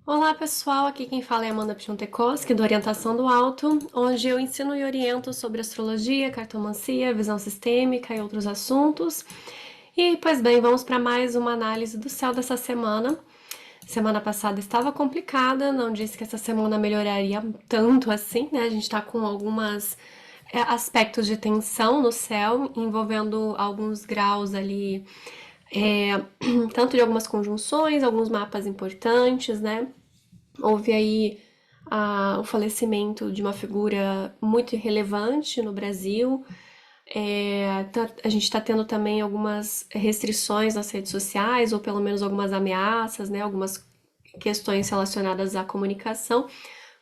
Olá pessoal, aqui quem fala é Amanda Piontekowski do Orientação do Alto, onde eu ensino e oriento sobre astrologia, cartomancia, visão sistêmica e outros assuntos. E pois bem, vamos para mais uma análise do céu dessa semana. Semana passada estava complicada, não disse que essa semana melhoraria tanto assim, né? A gente está com algumas aspectos de tensão no céu, envolvendo alguns graus ali, tanto de algumas conjunções, alguns mapas importantes, né? Houve aí o falecimento de uma figura muito relevante no Brasil. A gente está tendo também algumas restrições nas redes sociais, ou pelo menos algumas ameaças, né? Algumas questões relacionadas à comunicação,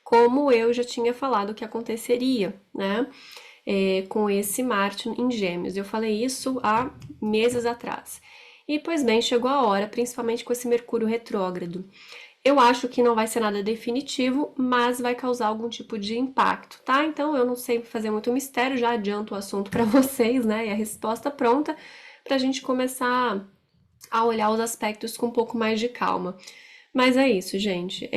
como eu já tinha falado que aconteceria, né? Com esse Marte em Gêmeos. Eu falei isso há meses atrás. E, pois bem, chegou a hora, principalmente com esse Mercúrio retrógrado. Eu acho que não vai ser nada definitivo, mas vai causar algum tipo de impacto, tá? Então eu não sei fazer muito mistério, já adianto o assunto para vocês, né? E a resposta pronta para a gente começar a olhar os aspectos com um pouco mais de calma. Mas é isso, gente.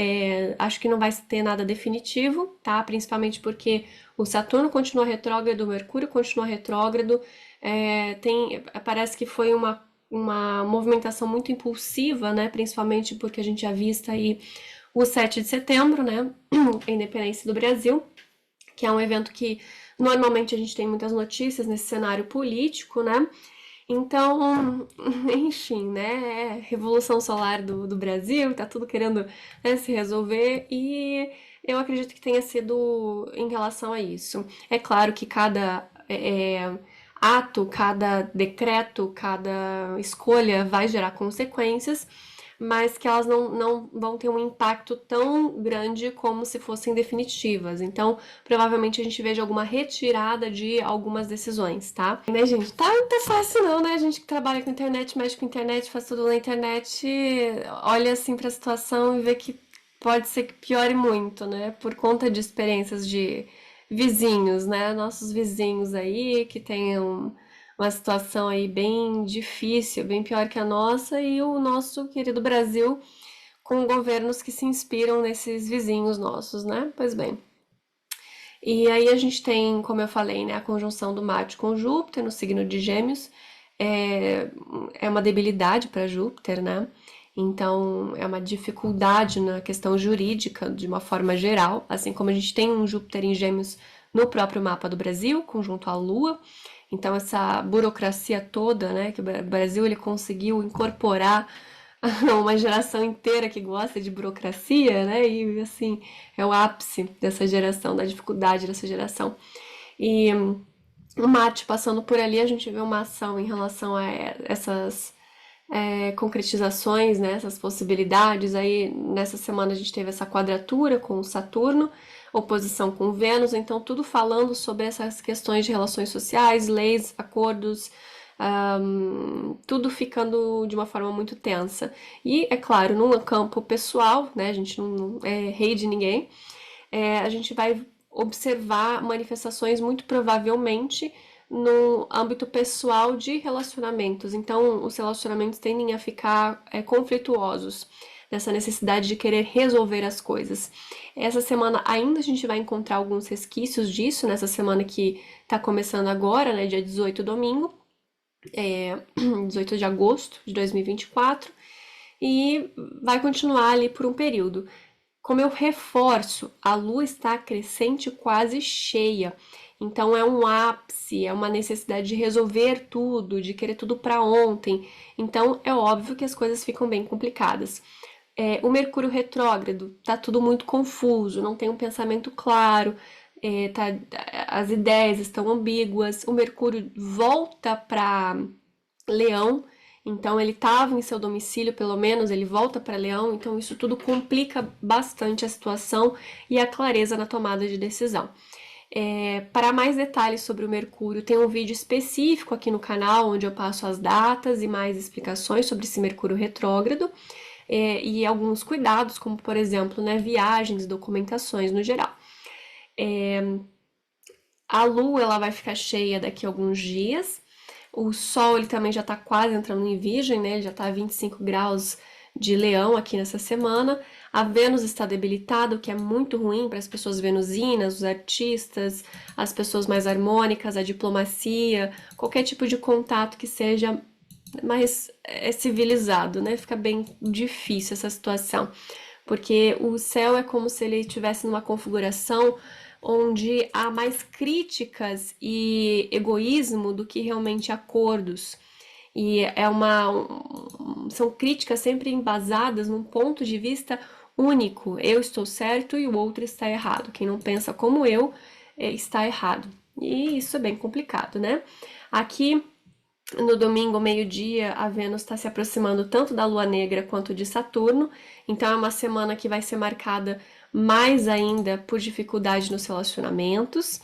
Acho que não vai ter nada definitivo, tá? Principalmente porque o Saturno continua retrógrado, o Mercúrio continua retrógrado. Parece que foi uma movimentação muito impulsiva, né? Principalmente porque a gente já vista aí o 7 de setembro, né? A independência do Brasil, que é um evento que normalmente a gente tem muitas notícias nesse cenário político, né? Então, enfim, né? Revolução solar do Brasil, tá tudo querendo, né, se resolver e eu acredito que tenha sido em relação a isso. É claro que cada ato, cada decreto, cada escolha vai gerar consequências, mas que elas não vão ter um impacto tão grande como se fossem definitivas. Então, provavelmente a gente veja alguma retirada de algumas decisões, tá? Né, gente? Não tá fácil não, né? A gente que trabalha com internet, mexe com internet, faz tudo na internet, olha assim pra situação e vê que pode ser que piore muito, né? Por conta de experiências de vizinhos, né? Nossos vizinhos aí que tenham uma situação aí bem difícil, bem pior que a nossa, e o nosso querido Brasil com governos que se inspiram nesses vizinhos nossos, né? Pois bem. E aí a gente tem, como eu falei, né, a conjunção do Marte com Júpiter no signo de Gêmeos. É, é uma debilidade para Júpiter, né? Então é uma dificuldade na questão jurídica de uma forma geral, assim como a gente tem um Júpiter em Gêmeos no próprio mapa do Brasil, conjunto à Lua. Então essa burocracia toda, né, que o Brasil ele conseguiu incorporar uma geração inteira que gosta de burocracia, né? E assim, é o ápice dessa geração, da dificuldade dessa geração. E o Marte passando por ali, a gente vê uma ação em relação a essas concretizações, né, essas possibilidades. Aí nessa semana a gente teve essa quadratura com o Saturno, oposição com Vênus, então tudo falando sobre essas questões de relações sociais, leis, acordos, tudo ficando de uma forma muito tensa. E, é claro, num campo pessoal, né, a gente não é rei de ninguém, a gente vai observar manifestações muito provavelmente no âmbito pessoal de relacionamentos. Então, os relacionamentos tendem a ficar conflituosos, nessa necessidade de querer resolver as coisas. Essa semana ainda a gente vai encontrar alguns resquícios disso, nessa semana que está começando agora, né, dia 18, domingo, 18 de agosto de 2024, e vai continuar ali por um período. Como eu reforço, a lua está crescente quase cheia. Então é um ápice, é uma necessidade de resolver tudo, de querer tudo para ontem. Então é óbvio que as coisas ficam bem complicadas. O Mercúrio retrógrado tá tudo muito confuso, não tem um pensamento claro, as ideias estão ambíguas. O Mercúrio volta para Leão, então ele estava em seu domicílio, pelo menos ele volta para Leão, então isso tudo complica bastante a situação e a clareza na tomada de decisão. Para mais detalhes sobre o Mercúrio, tem um vídeo específico aqui no canal onde eu passo as datas e mais explicações sobre esse Mercúrio retrógrado e alguns cuidados, como por exemplo, né, viagens, documentações no geral. A Lua ela vai ficar cheia daqui a alguns dias. O Sol ele também já está quase entrando em Virgem, né? Ele já está a 25 graus de Leão aqui nessa semana. A Vênus está debilitada, o que é muito ruim para as pessoas venusinas, os artistas, as pessoas mais harmônicas, a diplomacia, qualquer tipo de contato que seja mais civilizado, né? Fica bem difícil essa situação, porque o céu é como se ele estivesse numa configuração onde há mais críticas e egoísmo do que realmente acordos. E são críticas sempre embasadas num ponto de vista único. Eu estou certo e o outro está errado. Quem não pensa como eu está errado. E isso é bem complicado, né? Aqui no domingo, meio-dia, a Vênus está se aproximando tanto da Lua Negra quanto de Saturno, então é uma semana que vai ser marcada mais ainda por dificuldade nos relacionamentos,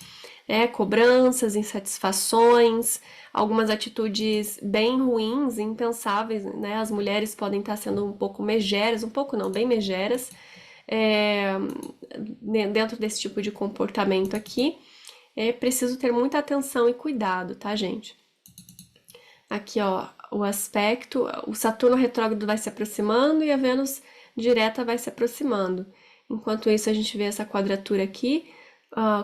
né? Cobranças, insatisfações, algumas atitudes bem ruins, impensáveis, né? As mulheres podem estar sendo um pouco megeras, um pouco não, bem megeras, é, dentro desse tipo de comportamento aqui. É preciso ter muita atenção e cuidado, tá, gente? Aqui, ó, o aspecto, o Saturno retrógrado vai se aproximando e a Vênus direta vai se aproximando. Enquanto isso, a gente vê essa quadratura aqui,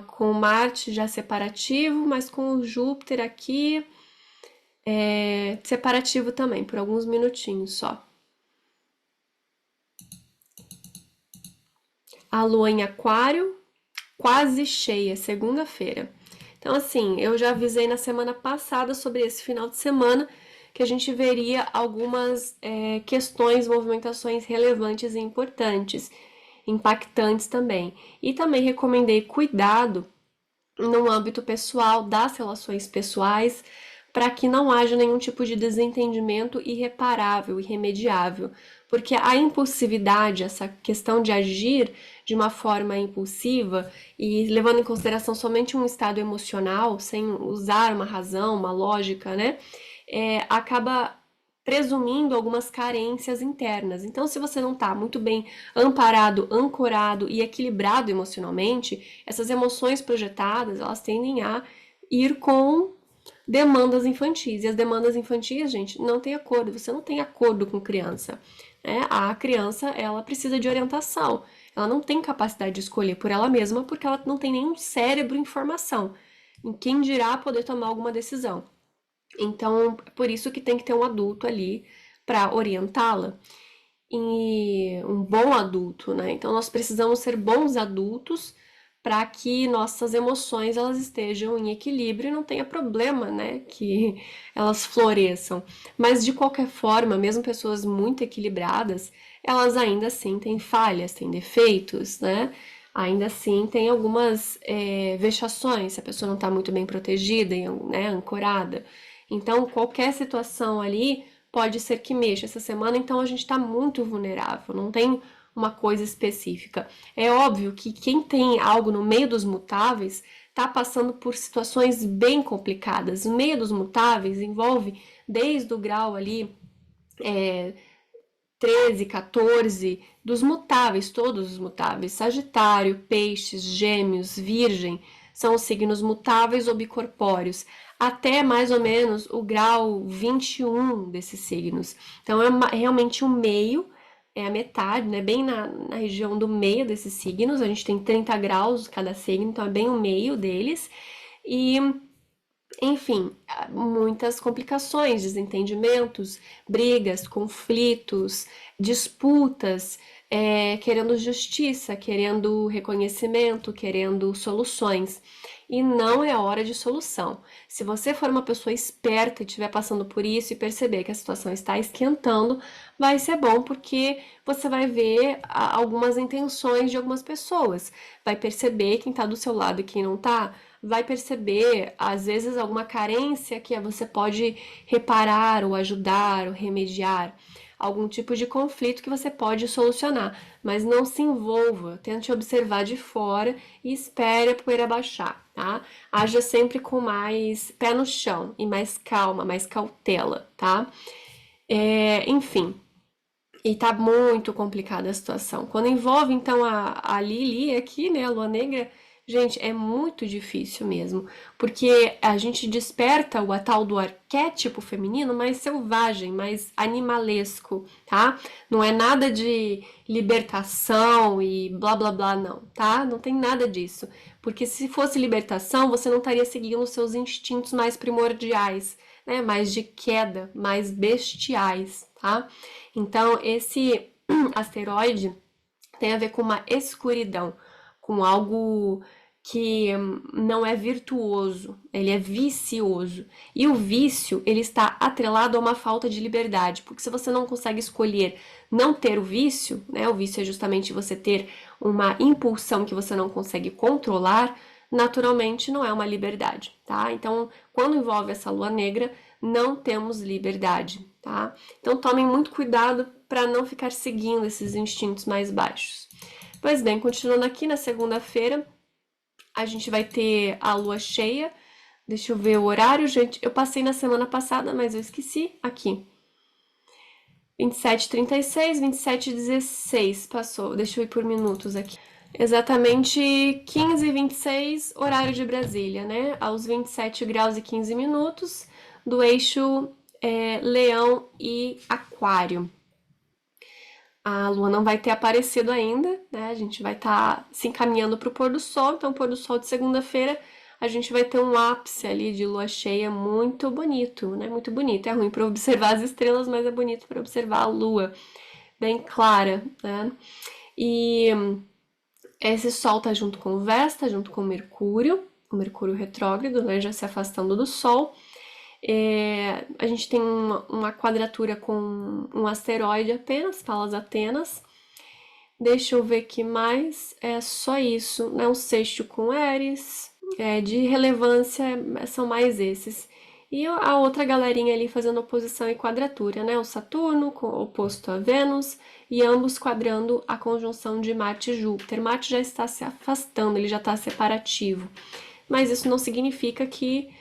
com Marte já separativo, mas com o Júpiter aqui separativo também, por alguns minutinhos só. A Lua em Aquário, quase cheia, segunda-feira. Então, assim, eu já avisei na semana passada sobre esse final de semana que a gente veria algumas questões, movimentações relevantes e importantes, impactantes também. E também recomendei cuidado no âmbito pessoal, das relações pessoais, para que não haja nenhum tipo de desentendimento irreparável, irremediável, porque a impulsividade, essa questão de agir de uma forma impulsiva e levando em consideração somente um estado emocional, sem usar uma razão, uma lógica, né, acaba presumindo algumas carências internas. Então, se você não está muito bem amparado, ancorado e equilibrado emocionalmente, essas emoções projetadas, elas tendem a ir com demandas infantis. E as demandas infantis, gente, não tem acordo. Você não tem acordo com criança. Né? A criança, ela precisa de orientação. Ela não tem capacidade de escolher por ela mesma porque ela não tem nenhum cérebro em formação. Em quem dirá poder tomar alguma decisão. Então, por isso que tem que ter um adulto ali para orientá-la. E um bom adulto, né? Então, nós precisamos ser bons adultos para que nossas emoções elas estejam em equilíbrio e não tenha problema, né, que elas floresçam. Mas de qualquer forma, mesmo pessoas muito equilibradas, elas ainda assim têm falhas, têm defeitos, né? Ainda assim tem algumas vexações, se a pessoa não está muito bem protegida, né, ancorada. Então, qualquer situação ali pode ser que mexa essa semana, então a gente está muito vulnerável, não tem uma coisa específica. É óbvio que quem tem algo no meio dos mutáveis está passando por situações bem complicadas. O meio dos mutáveis envolve desde o grau ali 13, 14, dos mutáveis, todos os mutáveis, Sagitário, Peixes, Gêmeos, Virgem, são os signos mutáveis ou bicorpóreos, até mais ou menos o grau 21 desses signos. Então é realmente um meio, é a metade, né? Bem na região do meio desses signos, a gente tem 30 graus cada signo, então é bem o meio deles. E enfim, muitas complicações, desentendimentos, brigas, conflitos, disputas, querendo justiça, querendo reconhecimento, querendo soluções. E não é hora de solução. Se você for uma pessoa esperta e estiver passando por isso e perceber que a situação está esquentando, vai ser bom porque você vai ver algumas intenções de algumas pessoas. Vai perceber quem está do seu lado e quem não está, vai perceber, às vezes, alguma carência que você pode reparar, ou ajudar, ou remediar. Algum tipo de conflito que você pode solucionar. Mas não se envolva, tente observar de fora e espere a poeira baixar, tá? Haja sempre com mais pé no chão e mais calma, mais cautela, tá? Enfim, e tá muito complicada a situação. Quando envolve, então, a Lili aqui, né, a Lua Negra, Gente, é muito difícil mesmo, porque a gente desperta o tal do arquétipo feminino mais selvagem, mais animalesco, tá? Não é nada de libertação e blá blá blá, não, tá? Não tem nada disso. Porque se fosse libertação, você não estaria seguindo os seus instintos mais primordiais, né? Mais de queda, mais bestiais, tá? Então, esse asteroide tem a ver com uma escuridão, com algo que não é virtuoso, ele é vicioso. E o vício, ele está atrelado a uma falta de liberdade, porque se você não consegue escolher não ter o vício, né? O vício é justamente você ter uma impulsão que você não consegue controlar, naturalmente não é uma liberdade, tá? Então, quando envolve essa lua negra, não temos liberdade, tá? Então, tomem muito cuidado para não ficar seguindo esses instintos mais baixos. Pois bem, continuando aqui na segunda-feira, a gente vai ter a lua cheia. Deixa eu ver o horário, gente. Eu passei na semana passada, mas eu esqueci. Aqui. 27h36, 27h16 passou. Deixa eu ir por minutos aqui. Exatamente 15h26, horário de Brasília, né? Aos 27 graus e 15 minutos, do eixo Leão e Aquário. A lua não vai ter aparecido ainda, né? A gente vai estar se encaminhando para o pôr do sol. Então, pôr do sol de segunda-feira, a gente vai ter um ápice ali de lua cheia muito bonito, né? Muito bonito. É ruim para observar as estrelas, mas é bonito para observar a lua bem clara, né? E esse sol tá junto com o Vesta, junto com o Mercúrio retrógrado, né? Já se afastando do sol. A gente tem uma quadratura com um asteroide apenas, Palas Atenas. Deixa eu ver aqui mais. É só isso, né? Um sexto com Eris. De relevância são mais esses. E a outra galerinha ali fazendo oposição e quadratura, né? O Saturno oposto a Vênus e ambos quadrando a conjunção de Marte e Júpiter. Marte já está se afastando, ele já está separativo. Mas isso não significa que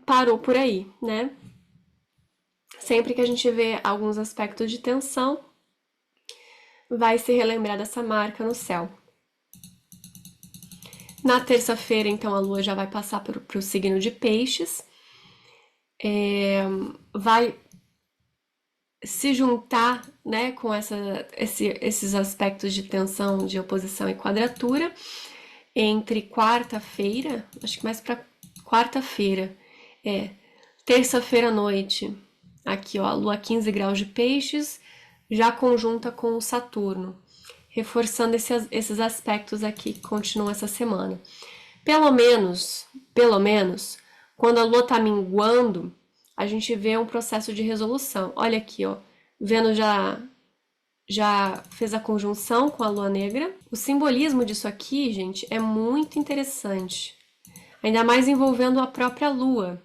parou por aí, né? Sempre que a gente vê alguns aspectos de tensão, vai se relembrar dessa marca no céu. Na terça-feira, então, a lua já vai passar para o signo de Peixes, vai se juntar, né, com esses aspectos de tensão, de oposição e quadratura entre quarta-feira, acho que mais para quarta-feira, terça-feira à noite, aqui ó, a lua 15 graus de Peixes, já conjunta com o Saturno, reforçando esses aspectos aqui que continuam essa semana. Pelo menos, quando a lua tá minguando, a gente vê um processo de resolução. Olha aqui, ó, Vênus já fez a conjunção com a lua negra. O simbolismo disso aqui, gente, é muito interessante. Ainda mais envolvendo a própria lua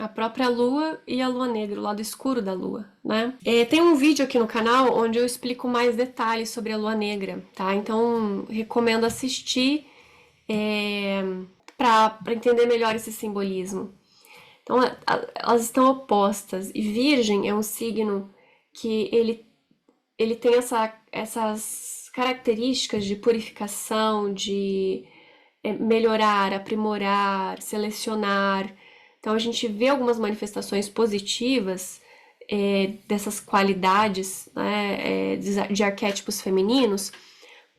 e a lua negra, o lado escuro da lua, né? Tem um vídeo aqui no canal onde eu explico mais detalhes sobre a lua negra, tá? Então, recomendo assistir para entender melhor esse simbolismo. Então, elas estão opostas, e Virgem é um signo que ele tem essas características de purificação, de melhorar, aprimorar, selecionar. Então a gente vê algumas manifestações positivas dessas qualidades, né, de arquétipos femininos,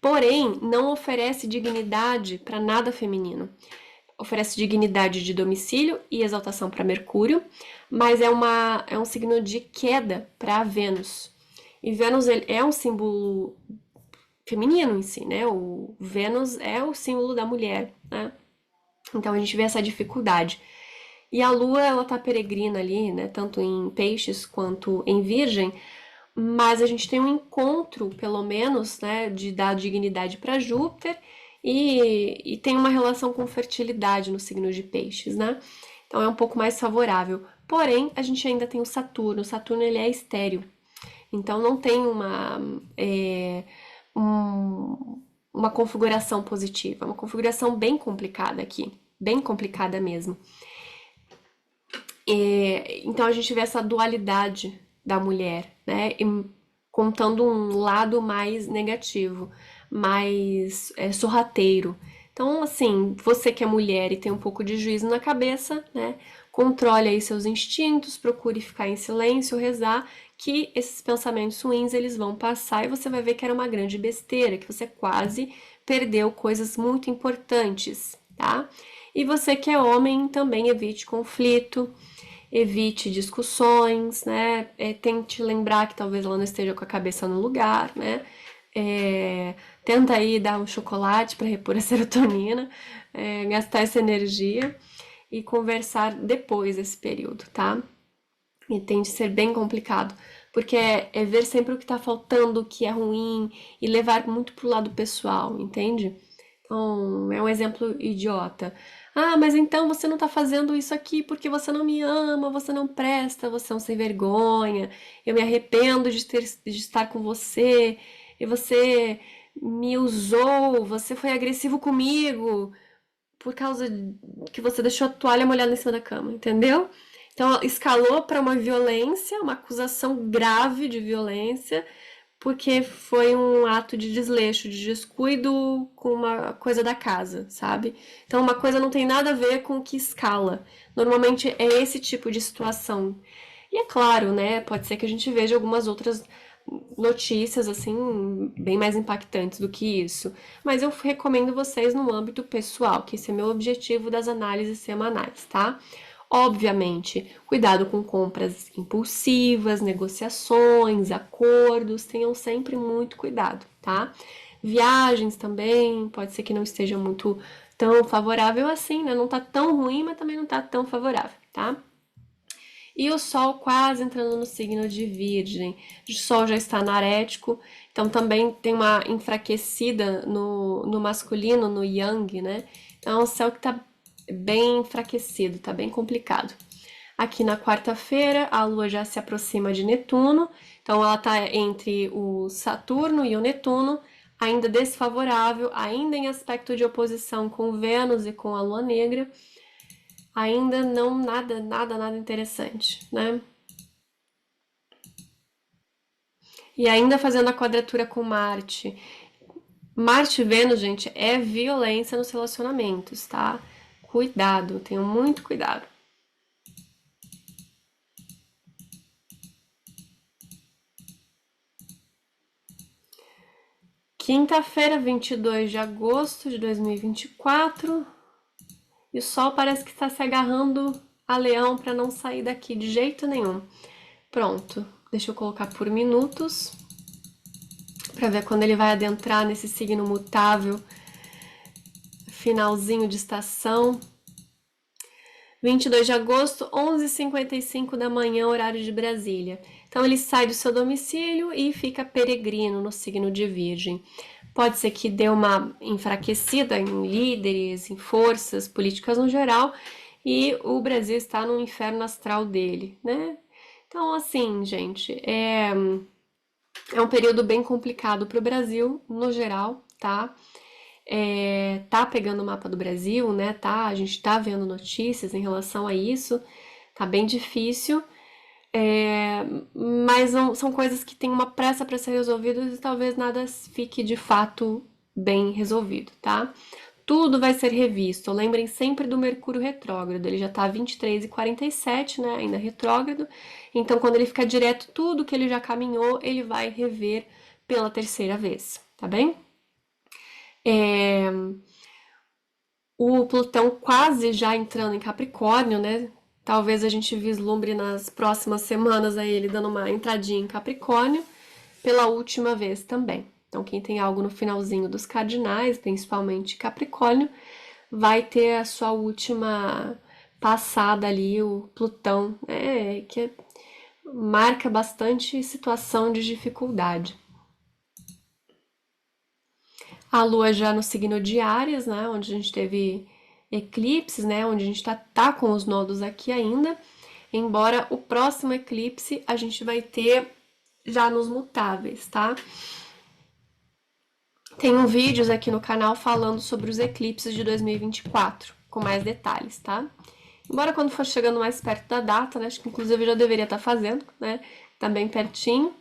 porém não oferece dignidade para nada feminino. Oferece dignidade de domicílio e exaltação para Mercúrio, mas é um signo de queda para Vênus. E Vênus é um símbolo feminino em si, né? O Vênus é o símbolo da mulher, né? Então a gente vê essa dificuldade. E a Lua, ela tá peregrina ali, né? Tanto em Peixes quanto em Virgem, mas a gente tem um encontro, pelo menos, né? De dar dignidade para Júpiter e tem uma relação com fertilidade no signo de Peixes, né? Então é um pouco mais favorável. Porém, a gente ainda tem o Saturno. O Saturno ele é estéreo. Então não tem uma configuração positiva, uma configuração bem complicada aqui, bem complicada mesmo. Então a gente vê essa dualidade da mulher, né? Contando um lado mais negativo, mais sorrateiro. Então, assim, você que é mulher e tem um pouco de juízo na cabeça, né? Controle aí seus instintos, procure ficar em silêncio, rezar, que esses pensamentos ruins eles vão passar e você vai ver que era uma grande besteira, que você quase perdeu coisas muito importantes, tá? E você que é homem também evite conflito, evite discussões, né? Tente lembrar que talvez ela não esteja com a cabeça no lugar, né? É, tenta aí dar um chocolate para repor a serotonina, gastar essa energia e conversar depois desse período, tá? E tende a ser bem complicado, porque é ver sempre o que tá faltando, o que é ruim e levar muito pro lado pessoal, entende? Então, é um exemplo idiota. Ah, mas então você não tá fazendo isso aqui porque você não me ama, você não presta, você é um sem vergonha, eu me arrependo de estar com você, e você me usou, você foi agressivo comigo por causa que você deixou a toalha molhada em cima da cama, entendeu? Então, escalou para uma violência, uma acusação grave de violência, porque foi um ato de desleixo, de descuido com uma coisa da casa, sabe? Então, uma coisa não tem nada a ver com o que escala. Normalmente é esse tipo de situação. E é claro, né? Pode ser que a gente veja algumas outras notícias assim bem mais impactantes do que isso, mas eu recomendo vocês no âmbito pessoal, que esse é meu objetivo das análises semanais, tá? Obviamente, cuidado com compras impulsivas, negociações, acordos, tenham sempre muito cuidado, tá? Viagens também, pode ser que não esteja muito tão favorável assim, né? Não tá tão ruim, mas também não tá tão favorável, tá? E o Sol quase entrando no signo de Virgem. O Sol já está narético, então também tem uma enfraquecida no masculino, no Yang, né? Então é um céu que está bem enfraquecido, está bem complicado. Aqui na quarta-feira, a Lua já se aproxima de Netuno, então ela está entre o Saturno e o Netuno, ainda desfavorável, ainda em aspecto de oposição com Vênus e com a Lua Negra, ainda não nada interessante, né? E ainda fazendo a quadratura com Marte. Marte e Vênus, gente, é violência nos relacionamentos, tá? Cuidado, tenham muito cuidado. Quinta-feira, 22 de agosto de 2024, e o Sol parece que está se agarrando a Leão para não sair daqui de jeito nenhum. Pronto, deixa eu colocar por minutos para ver quando ele vai adentrar nesse signo mutável, finalzinho de estação. 22 de agosto, 11h55 da manhã, horário de Brasília. Então ele sai do seu domicílio e fica peregrino no signo de Virgem. Pode ser que dê uma enfraquecida em líderes, em forças políticas no geral, e o Brasil está no inferno astral dele, né? Então, assim, gente, é um período bem complicado para o Brasil, no geral, tá? Tá pegando o mapa do Brasil, né? Tá, a gente tá vendo notícias em relação a isso, tá bem difícil, mas não, são coisas que têm uma pressa para ser resolvidas e talvez nada fique de fato bem resolvido, tá? Tudo vai ser revisto. Lembrem sempre do Mercúrio retrógrado, ele já tá 23h47, né? Ainda retrógrado. Então, quando ele ficar direto, tudo que ele já caminhou, ele vai rever pela terceira vez, tá bem? É, o Plutão quase já entrando em Capricórnio, né? Talvez a gente vislumbre nas próximas semanas aí ele dando uma entradinha em Capricórnio pela última vez também. Então, quem tem algo no finalzinho dos cardinais, principalmente Capricórnio, vai ter a sua última passada ali, o Plutão, que marca bastante situação de dificuldade. A Lua já no signo de Áries, né, onde a gente teve eclipses, né, onde a gente tá com os nodos aqui ainda, embora o próximo eclipse a gente vai ter já nos mutáveis, tá? Tenho vídeos aqui no canal falando sobre os eclipses de 2024, com mais detalhes, tá? Embora quando for chegando mais perto da data, né, acho que inclusive eu já deveria estar fazendo, né, tá bem pertinho,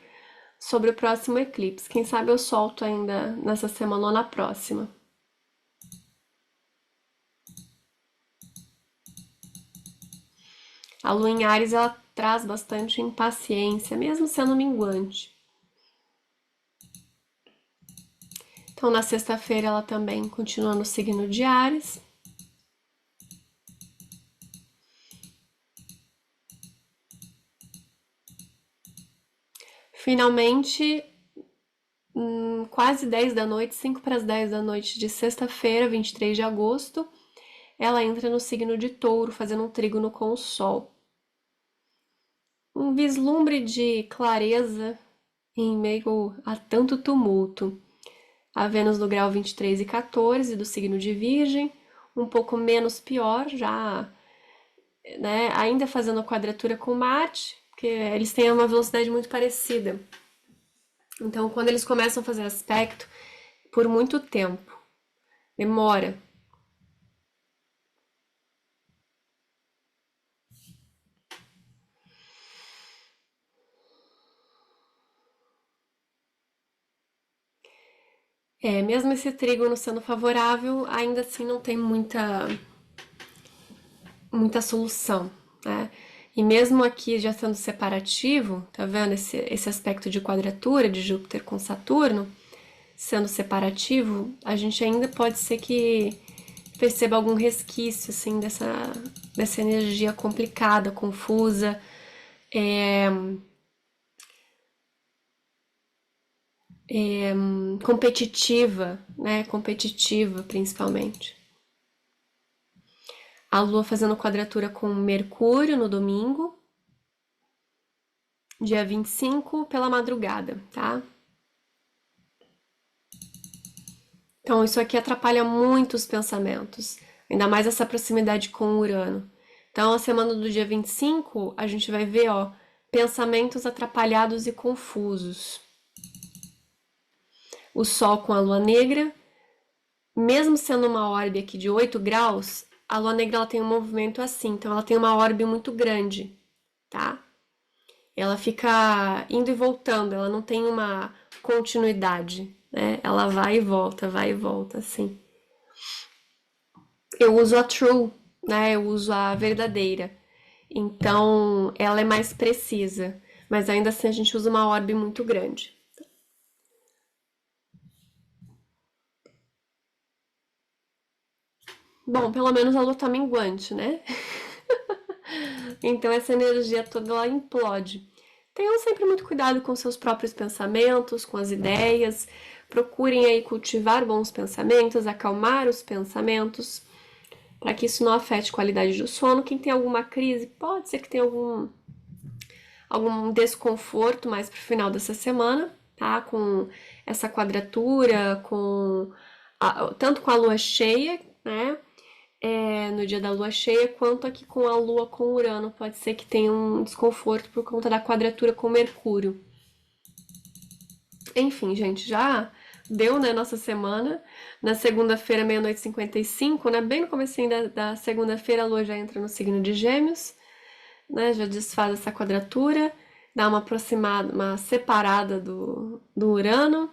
sobre o próximo eclipse. Quem sabe eu solto ainda nessa semana ou na próxima. A lua em Áries, ela traz bastante impaciência, mesmo sendo minguante. Então, na sexta-feira, ela também continua no signo de Áries. Finalmente, quase 10 da noite, 5 para as 10 da noite de sexta-feira, 23 de agosto, ela entra no signo de Touro, fazendo um trígono com o Sol. Um vislumbre de clareza em meio a tanto tumulto. A Vênus no grau 23 e 14 do signo de Virgem, um pouco menos pior, já, né, ainda fazendo quadratura com Marte, porque eles têm uma velocidade muito parecida. Então, quando eles começam a fazer aspecto, por muito tempo, demora. Mesmo esse trígono sendo favorável, ainda assim não tem muita solução, né? E mesmo aqui já sendo separativo, tá vendo esse aspecto de quadratura de Júpiter com Saturno, sendo separativo, a gente ainda pode ser que perceba algum resquício, assim, dessa energia complicada, confusa, competitiva, né? Competitiva, principalmente. A Lua fazendo quadratura com Mercúrio no domingo, dia 25, pela madrugada, tá? Então, isso aqui atrapalha muito os pensamentos, ainda mais essa proximidade com Urano. Então, a semana do dia 25, a gente vai ver, ó, pensamentos atrapalhados e confusos. O Sol com a Lua Negra, mesmo sendo uma orbe aqui de 8 graus, a Lua Negra ela tem um movimento assim, então ela tem uma orbe muito grande, tá? Ela fica indo e voltando, ela não tem uma continuidade, né? Ela vai e volta, assim. Eu uso a true, né? Eu uso a verdadeira. Então, ela é mais precisa, mas ainda assim a gente usa uma orbe muito grande. Bom, pelo menos a lua tá minguante, né? Então essa energia toda ela implode. Tenham sempre muito cuidado com seus próprios pensamentos, com as ideias. Procurem aí cultivar bons pensamentos, acalmar os pensamentos, para que isso não afete a qualidade do sono. Quem tem alguma crise, pode ser que tenha algum desconforto mais pro final dessa semana, tá? Com essa quadratura, tanto com a lua cheia, né? No dia da lua cheia, quanto aqui com a lua com Urano. Pode ser que tenha um desconforto por conta da quadratura com Mercúrio. Enfim, gente, já deu, né, nossa semana. Na segunda-feira, meia-noite e 55, né, bem no comecinho da segunda-feira, a lua já entra no signo de Gêmeos, né, já desfaz essa quadratura, dá uma aproximada, uma separada do Urano.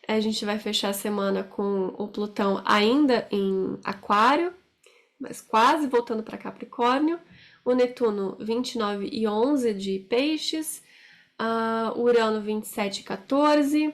A gente vai fechar a semana com o Plutão ainda em Aquário, mas quase voltando para Capricórnio. O Netuno 29 e 11 de Peixes, Urano 27 e 14,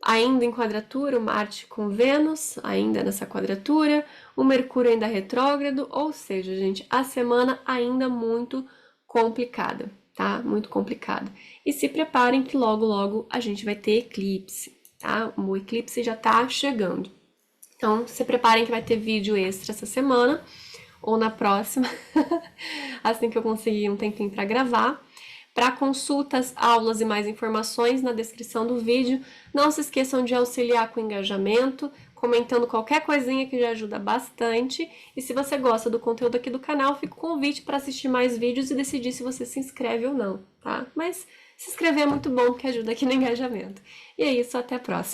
ainda em quadratura, o Marte com Vênus, ainda nessa quadratura, o Mercúrio ainda retrógrado, ou seja, gente, a semana ainda muito complicada, tá? Muito complicada. E se preparem que logo, logo a gente vai ter eclipse, tá? O eclipse já tá chegando. Então, se preparem que vai ter vídeo extra essa semana, ou na próxima, assim que eu conseguir um tempinho para gravar. Para consultas, aulas e mais informações na descrição do vídeo. Não se esqueçam de auxiliar com o engajamento, comentando qualquer coisinha que já ajuda bastante. E se você gosta do conteúdo aqui do canal, fica o convite para assistir mais vídeos e decidir se você se inscreve ou não, tá? Mas se inscrever é muito bom, porque ajuda aqui no engajamento. E é isso, até a próxima.